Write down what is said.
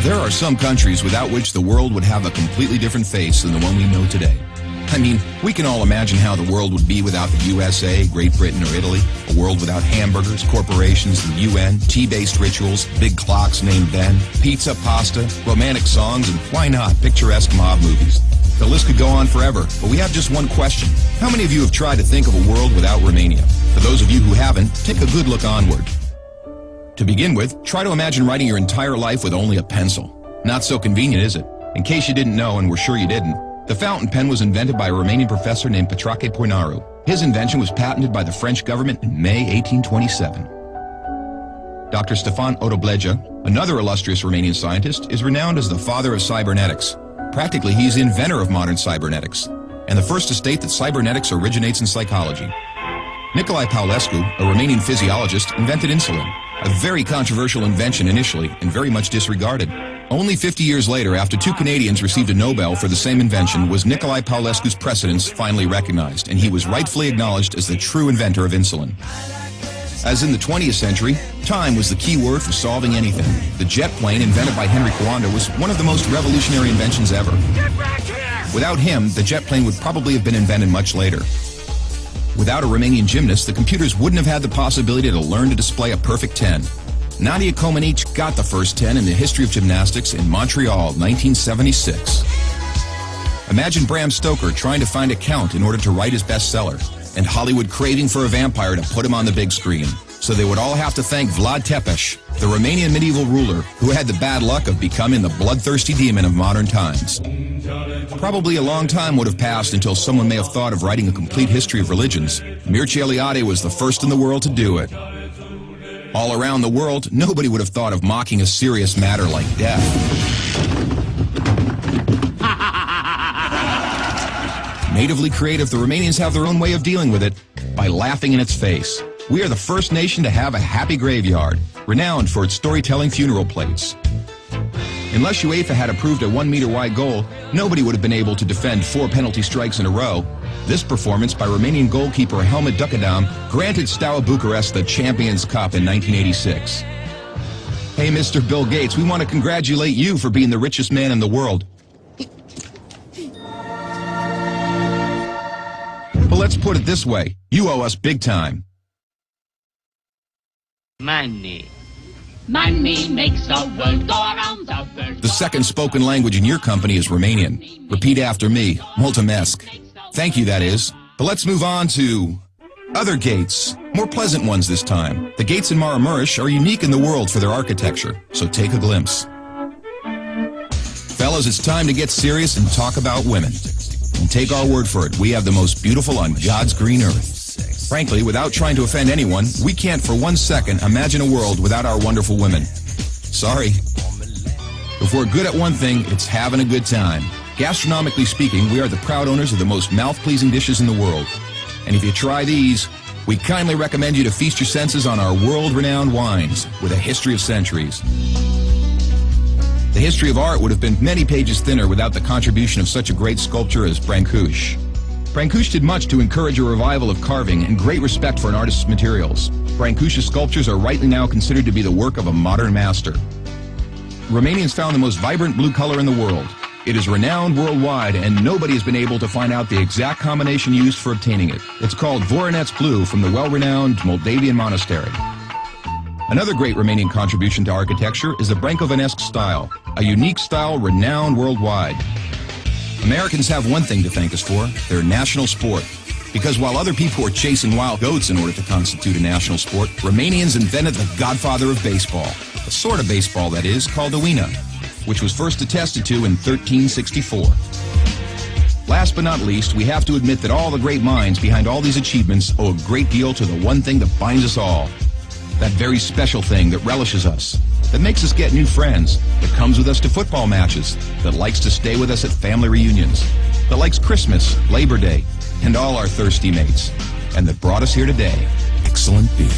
There are some countries without which the world would have a completely different face than the one we know today. I mean, we can all imagine how the world would be without the USA, Great Britain, or Italy. A world without hamburgers, corporations, the UN, tea-based rituals, big clocks named Ben, pizza, pasta, romantic songs, and why not, picturesque mob movies. The list could go on forever, but we have just one question. How many of you have tried to think of a world without Romania? For those of you who haven't, take a good look onward. To begin with, try to imagine writing your entire life with only a pencil. Not so convenient, is it? In case you didn't know, and we're sure you didn't, the fountain pen was invented by a Romanian professor named Petrache Poinaru. His invention was patented by the French government in May 1827. Dr. Stefan Odobleja, another illustrious Romanian scientist, is renowned as the father of cybernetics. Practically, he's the inventor of modern cybernetics, and the first to state that cybernetics originates in psychology. Nicolae Paulescu, a Romanian physiologist, invented insulin, a very controversial invention initially and very much disregarded. Only 50 years later, after two Canadians received a Nobel for the same invention, was Nicolae Paulescu's precedence finally recognized, and he was rightfully acknowledged as the true inventor of insulin. As in the 20th century, time was the key word for solving anything. The jet plane, invented by Henry Coanda, was one of the most revolutionary inventions ever. Get back here! Without him, the jet plane would probably have been invented much later. Without a Romanian gymnast, the computers wouldn't have had the possibility to learn to display a perfect 10. Nadia Comaneci got the first 10 in the history of gymnastics in Montreal, 1976. Imagine Bram Stoker trying to find a count in order to write his bestseller, and Hollywood craving for a vampire to put him on the big screen. So they would all have to thank Vlad Tepes, the Romanian medieval ruler who had the bad luck of becoming the bloodthirsty demon of modern times. Probably a long time would have passed until someone may have thought of writing a complete history of religions. Mircea Eliade was the first in the world to do it. All around the world, nobody would have thought of mocking a serious matter like death. Natively creative, the Romanians have their own way of dealing with it by laughing in its face. We are the first nation to have a happy graveyard, renowned for its storytelling funeral plates. Unless UEFA had approved a 1-meter-wide goal, nobody would have been able to defend 4 penalty strikes in a row. This performance by Romanian goalkeeper Helmut Ducadam granted Steaua Bucharest the Champions Cup in 1986. Hey, Mr. Bill Gates, we want to congratulate you for being the richest man in the world. But let's put it this way, you owe us big time. Money. Money makes the world go around the world. The second spoken language in your company is Romanian. Repeat after me, mulțumesc. Thank you, that is. But let's move on to other gates, more pleasant ones this time. The gates in Maramureș are unique in the world for their architecture, so take a glimpse. Fellas, it's time to get serious and talk about women. And take our word for it, we have the most beautiful on God's green earth. Frankly, without trying to offend anyone, we can't for 1 second imagine a world without our wonderful women. Sorry. If we're good at one thing, it's having a good time. Gastronomically speaking, we are the proud owners of the most mouth-pleasing dishes in the world. And if you try these, we kindly recommend you to feast your senses on our world-renowned wines with a history of centuries. The history of art would have been many pages thinner without the contribution of such a great sculptor as Brancusi. Brancusi did much to encourage a revival of carving and great respect for an artist's materials. Brancusi's sculptures are rightly now considered to be the work of a modern master. Romanians found the most vibrant blue color in the world. It is renowned worldwide, and nobody has been able to find out the exact combination used for obtaining it. It's called Voronezh Blue from the well-renowned Moldavian monastery. Another great Romanian contribution to architecture is the Brâncovenesque style, a unique style renowned worldwide. Americans have one thing to thank us for, their national sport. Because while other people were chasing wild goats in order to constitute a national sport, Romanians invented the godfather of baseball. A sort of baseball, that is, called Uina, which was first attested to in 1364. Last but not least, we have to admit that all the great minds behind all these achievements owe a great deal to the one thing that binds us all. That very special thing that relishes us, that makes us get new friends, that comes with us to football matches, that likes to stay with us at family reunions, that likes Christmas, Labor Day, and all our thirsty mates, and that brought us here today. Excellent beer.